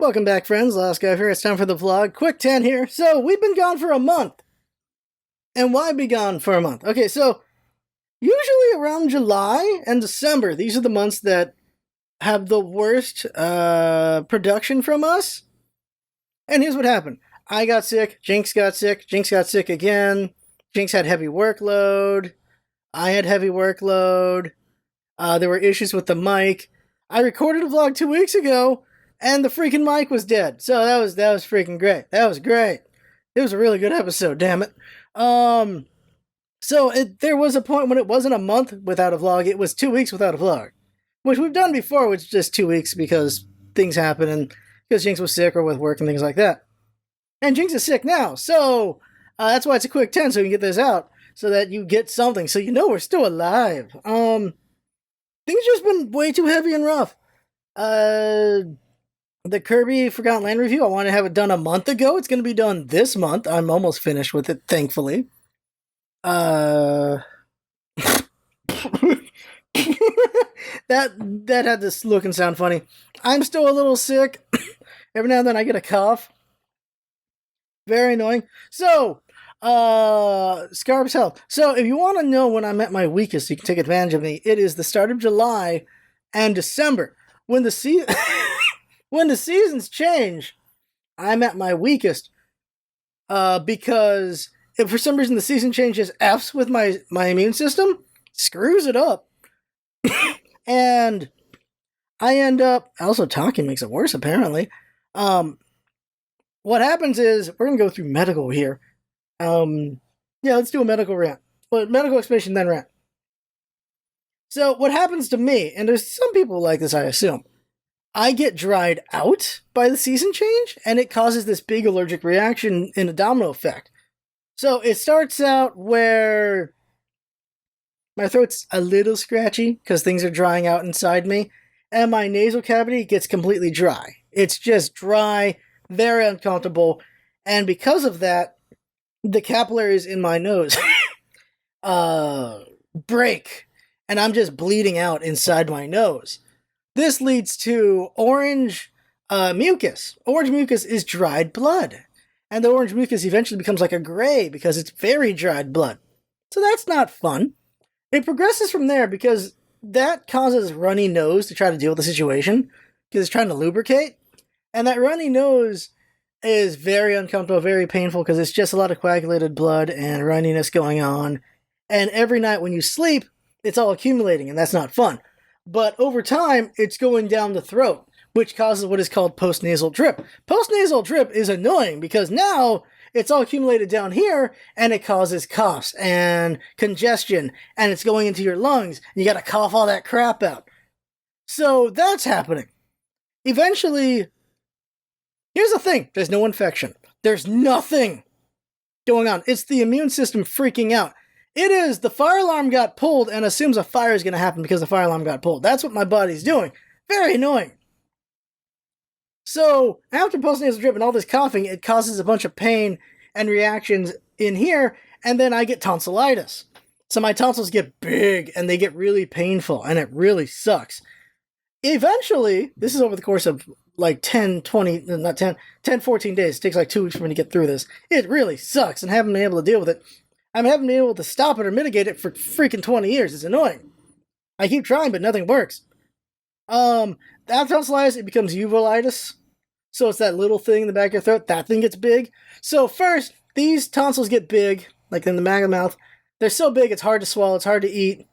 Welcome back, friends. Last guy here. It's time for the vlog. Quick 10 here. So, we've been gone for a month. And why be gone for a month? Okay, so, usually around July and December, these are the months that have the worst production from us. And here's what happened. I got sick. Jinx got sick. Jinx got sick again. Jinx had heavy workload. I had heavy workload. There were issues with the mic. I recorded a vlog 2 weeks ago, and the freaking mic was dead. So that was freaking great. That was great. It was a really good episode, damn it. There was a point when it wasn't a month without a vlog. It was 2 weeks without a vlog, which we've done before, which is just 2 weeks because things happen and because Jinx was sick or with work and things like that. And Jinx is sick now, so that's why it's a quick 10, so we can get this out so that you get something, so you know we're still alive. Things just been way too heavy and rough. The Kirby Forgotten Land review, I want to have it done a month ago. It's going to be done this month. I'm almost finished with it, thankfully. That had this look and sound funny. I'm still a little sick. Every now and then I get a cough. Very annoying. So, Scarf's health. So, if you want to know when I'm at my weakest, you can take advantage of me. It is the start of July and December. When the when the seasons change, I'm at my weakest. Because if for some reason the season changes F's with my immune system, screws it up. And I end up, also talking makes it worse apparently. What happens is, we're going to go through medical here. Yeah, let's do a medical rant. But medical explanation, then rant. So, what happens to me, and there's some people like this, I assume, I get dried out by the season change, and it causes this big allergic reaction in a domino effect. So, it starts out where my throat's a little scratchy, because things are drying out inside me, and my nasal cavity gets completely dry. It's just dry, very uncomfortable, and because of that, the capillaries in my nose break, and I'm just bleeding out inside my nose. This leads to orange mucus. Orange mucus is dried blood, and the orange mucus eventually becomes like a gray because it's very dried blood. So that's not fun. It progresses from there because that causes runny nose to try to deal with the situation because it's trying to lubricate. And that runny nose is very uncomfortable, very painful, because it's just a lot of coagulated blood and runniness going on. And every night when you sleep, it's all accumulating, and that's not fun. But over time, it's going down the throat, which causes what is called postnasal drip. Postnasal drip is annoying, because now it's all accumulated down here, and it causes coughs and congestion, and it's going into your lungs, and you gotta cough all that crap out. So that's happening. Eventually, here's the thing. There's no infection. There's nothing going on. It's the immune system freaking out. It is the fire alarm got pulled and assumes a fire is going to happen because the fire alarm got pulled. That's what my body's doing. Very annoying. So, after postnasal drip and all this coughing, it causes a bunch of pain and reactions in here, and then I get tonsillitis. So my tonsils get big, and they get really painful, and it really sucks. Eventually, this is over the course of like 10, 14 days. It takes like 2 weeks for me to get through this. It really sucks, and I haven't been able to deal with it. I haven't been able to stop it or mitigate it for freaking 20 years. It's annoying. I keep trying, but nothing works. After tonsillitis, it becomes uveitis. So it's that little thing in the back of your throat. That thing gets big. So first, these tonsils get big, like in the back of the mouth. They're so big, it's hard to swallow, it's hard to eat,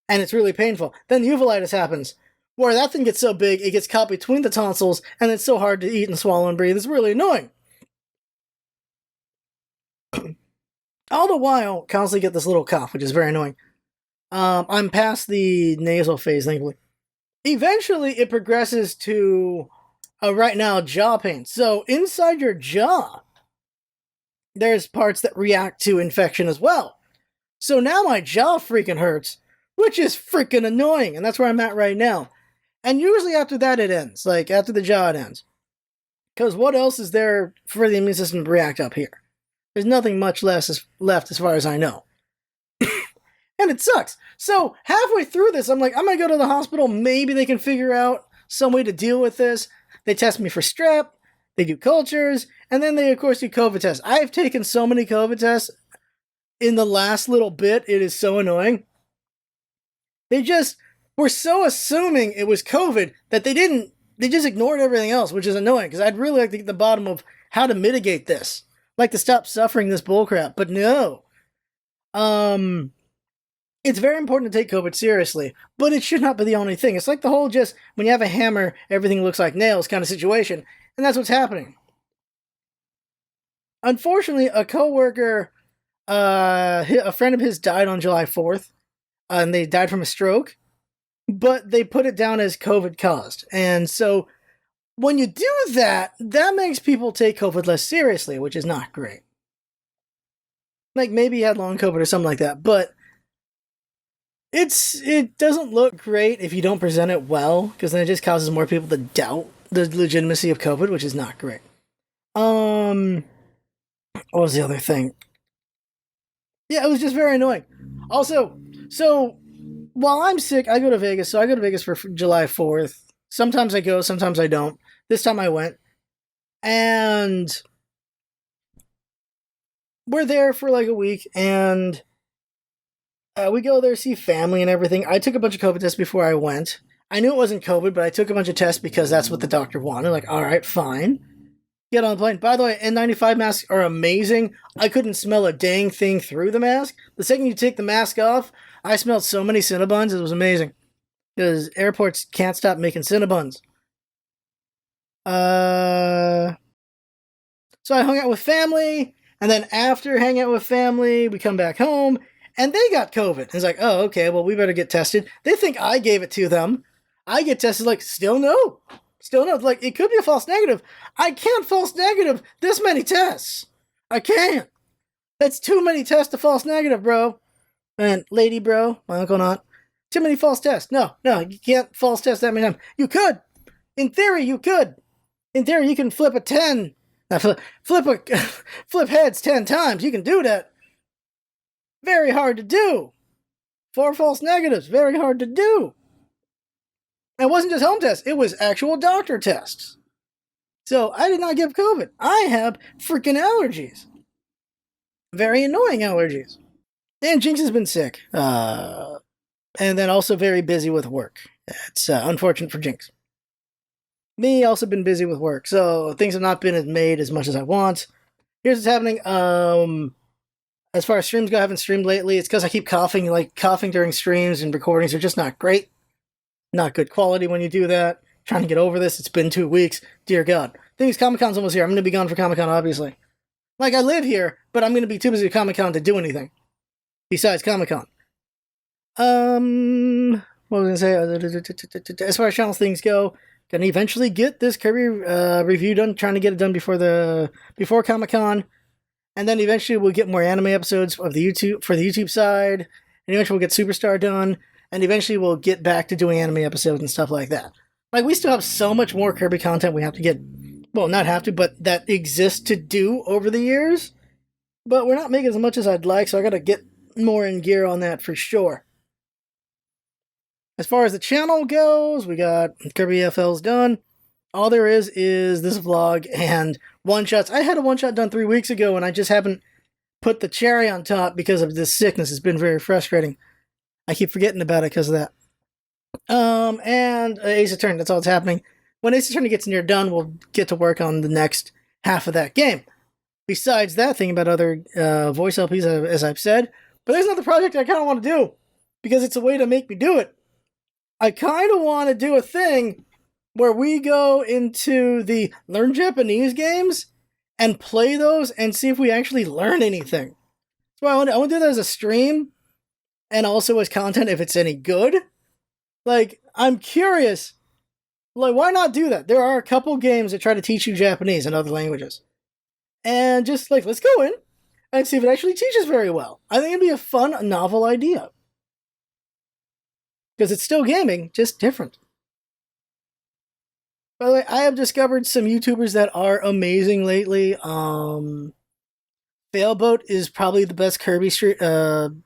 and it's really painful. Then the uveitis happens, where that thing gets so big, it gets caught between the tonsils, and it's so hard to eat and swallow and breathe. It's really annoying. All the while, constantly get this little cough, which is very annoying. I'm past the nasal phase, thankfully. Eventually, it progresses to, right now, jaw pain. So, inside your jaw, there's parts that react to infection as well. So now my jaw freaking hurts, which is freaking annoying, and that's where I'm at right now. And usually after that it ends, like after the jaw it ends. Because what else is there for the immune system to react up here? There's nothing much less left as far as I know. And it sucks. So halfway through this, I'm like, I'm going to go to the hospital. Maybe they can figure out some way to deal with this. They test me for strep, they do cultures, and then they, of course, do COVID tests. I've taken so many COVID tests in the last little bit, it is so annoying. They just were so assuming it was COVID that they just ignored everything else, which is annoying, because I'd really like to get to the bottom of how to mitigate this. Like to stop suffering this bullcrap, but no. It's very important to take COVID seriously, but it should not be the only thing. It's like the whole just, when you have a hammer, everything looks like nails kind of situation, and that's what's happening. Unfortunately, a coworker, a friend of his died on July 4th, and they died from a stroke, but they put it down as COVID caused. And so when you do that, that makes people take COVID less seriously, which is not great. Like maybe he had long COVID or something like that, but it doesn't look great if you don't present it well, because then it just causes more people to doubt the legitimacy of COVID, which is not great. What was the other thing? Yeah, it was just very annoying. Also, so while I'm sick, I go to Vegas. So I go to Vegas for July 4th. Sometimes I go, sometimes I don't. This time I went. And we're there for like a week, and we go there, see family and everything. I took a bunch of COVID tests before I went. I knew it wasn't COVID, but I took a bunch of tests because that's what the doctor wanted. Like, all right, fine. Get on the plane. By the way, N95 masks are amazing. I couldn't smell a dang thing through the mask. The second you take the mask off, I smelled so many Cinnabons. It was amazing. Because airports can't stop making Cinnabons. So I hung out with family, and then after hanging out with family, we come back home, and they got COVID. It's like, oh, okay, well, we better get tested. They think I gave it to them. I get tested, like, still no. Still no. Like, it could be a false negative. I can't false negative this many tests. I can't. That's too many tests to false negative, bro. And lady, bro, my uncle not. Too many false tests. No, you can't false test that many times. You could. In theory, you could. In theory, you can flip a 10. Flip heads 10 times. You can do that. Very hard to do. 4 false negatives. Very hard to do. And it wasn't just home tests. It was actual doctor tests. So I did not get COVID. I have freaking allergies. Very annoying allergies. And Jinx has been sick. And then also very busy with work. It's unfortunate for Jinx. Me, also been busy with work. So things have not been made as much as I want. Here's what's happening. As far as streams go, I haven't streamed lately. It's because I keep coughing. Like, coughing during streams and recordings are just not great. Not good quality when you do that. Trying to get over this. It's been 2 weeks. Dear God. Thing is, Comic-Con's almost here. I'm going to be gone for Comic-Con, obviously. Like, I live here, but I'm going to be too busy with Comic-Con to do anything. Besides Comic-Con. What was I going to say? As far as channel things go, gonna eventually get this Kirby review done. Trying to get it done before Comic-Con. And then eventually we'll get more anime episodes of the YouTube side. And eventually we'll get Superstar done. And eventually we'll get back to doing anime episodes and stuff like that. Like, we still have so much more Kirby content we have to get. Well, not have to, but that exists to do over the years. But we're not making as much as I'd like, so I gotta get more in gear on that for sure. As far as the channel goes, we got Kirby FL's done. All there is this vlog and one-shots. I had a one-shot done 3 weeks ago, and I just haven't put the cherry on top because of this sickness. It's been very frustrating. I keep forgetting about it because of that. And Ace Attorney, that's all that's happening. When Ace Attorney gets near done, we'll get to work on the next half of that game. Besides that, thinking about other voice LPs, as I've said. But there's another project I kind of want to do, because it's a way to make me do it. I kind of want to do a thing where we go into the Learn Japanese games and play those and see if we actually learn anything. So I want to do that as a stream, and also as content if it's any good. Like, I'm curious. Like, why not do that? There are a couple games that try to teach you Japanese and other languages. And just, like, let's go in and see if it actually teaches very well. I think it'd be a fun, novel idea. Because it's still gaming, just different. By the way, I have discovered some YouTubers that are amazing lately. Failboat is probably the best Kirby YouTuber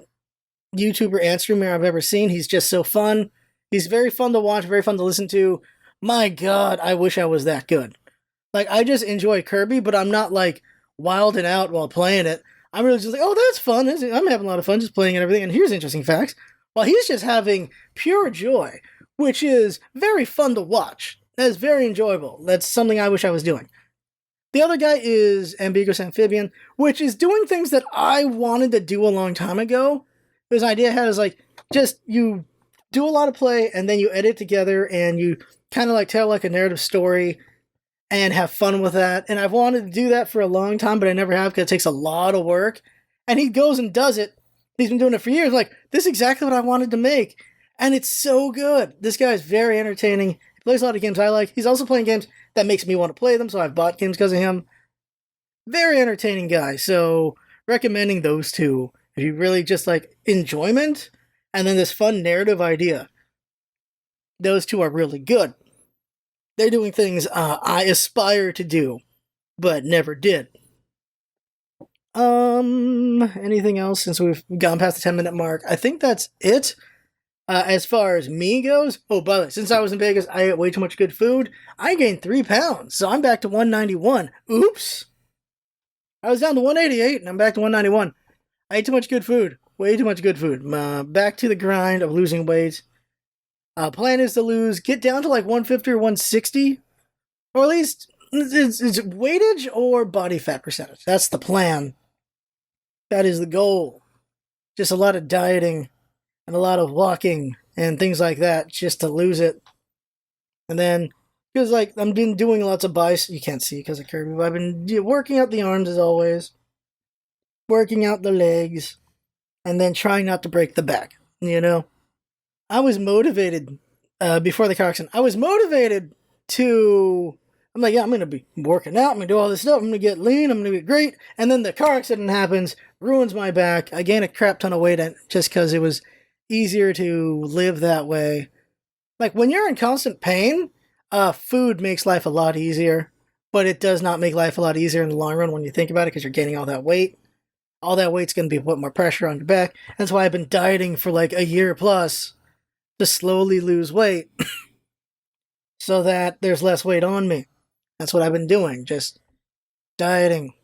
and streamer I've ever seen. He's just so fun. He's very fun to watch, very fun to listen to. My God, I wish I was that good. Like, I just enjoy Kirby, but I'm not like wilding out while playing it. I'm really just like, oh, that's fun. I'm having a lot of fun just playing and everything. And here's interesting facts. While he's just having pure joy, which is very fun to watch. That is very enjoyable. That's something I wish I was doing. The other guy is Ambiguous Amphibian, which is doing things that I wanted to do a long time ago. His idea has like, just you do a lot of play and then you edit together and you kind of like tell like a narrative story and have fun with that. And I've wanted to do that for a long time, but I never have because it takes a lot of work. And he goes and does it. He's been doing it for years. Like, this is exactly what I wanted to make. And it's so good. This guy is very entertaining. He plays a lot of games I like. He's also playing games that makes me want to play them, so I've bought games because of him. Very entertaining guy. So, recommending those two. If you really just like enjoyment and then this fun narrative idea, those two are really good. They're doing things I aspire to do, but never did. Anything else since we've gone past the 10-minute mark? I think that's it. As far as me goes, oh, by the way, since I was in Vegas, I ate way too much good food. I gained 3 pounds, so I'm back to 191. Oops. I was down to 188, and I'm back to 191. I ate too much good food. Way too much good food. Back to the grind of losing weight. Plan is to get down to like 150 or 160, or at least it's weightage or body fat percentage. That's the plan. That is the goal. Just a lot of dieting and a lot of walking and things like that just to lose it. And then, because like I've been doing lots of biceps, you can't see because of Kirby, but I've been working out the arms as always, working out the legs, and then trying not to break the back, you know? I was motivated before the car accident. I was motivated to, I'm like, yeah, I'm going to be working out. I'm going to do all this stuff. I'm going to get lean. I'm going to be great. And then the car accident happens, ruins my back. I gain a crap ton of weight just because it was easier to live that way. Like when you're in constant pain, food makes life a lot easier, but it does not make life a lot easier in the long run when you think about it because you're gaining all that weight. All that weight's going to be putting more pressure on your back. That's why I've been dieting for like a year plus to slowly lose weight so that there's less weight on me. That's what I've been doing, just dieting.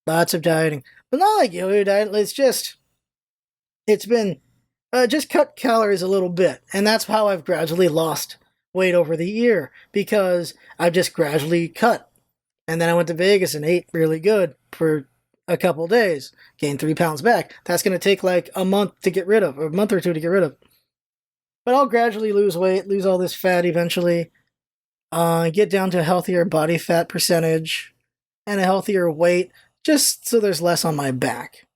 Lots of dieting. But not like yo-yo diet, it's been just cut calories a little bit. And that's how I've gradually lost weight over the year, because I've just gradually cut. And then I went to Vegas and ate really good for a couple days, gained 3 pounds back. That's going to take like a month to get rid of, or a month or two to get rid of. But I'll gradually lose weight, lose all this fat eventually, get down to a healthier body fat percentage and a healthier weight, just so there's less on my back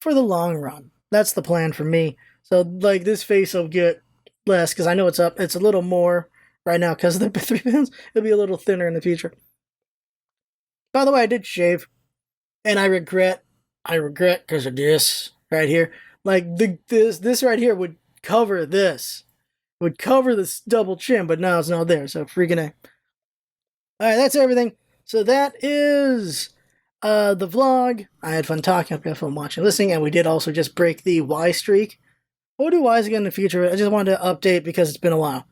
for the long run. That's the plan for me. So like this face will get less because I know it's up. It's a little more right now because of the 3 pounds. It'll be a little thinner in the future. By the way, I did shave, and I regret because of this right here. Like this right here would cover this. Would cover this double chin, but now it's not there, so freaking A. Alright, that's everything. So that is the vlog. I had fun talking, I had fun watching, listening, and we did also just break the Y streak. We'll do Ys again in the future. I just wanted to update because it's been a while.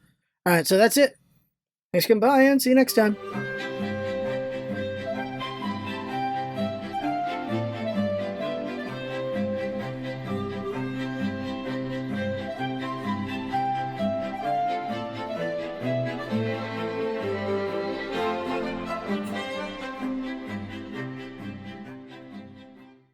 Alright, so that's it. Thanks for coming by, and see you next time.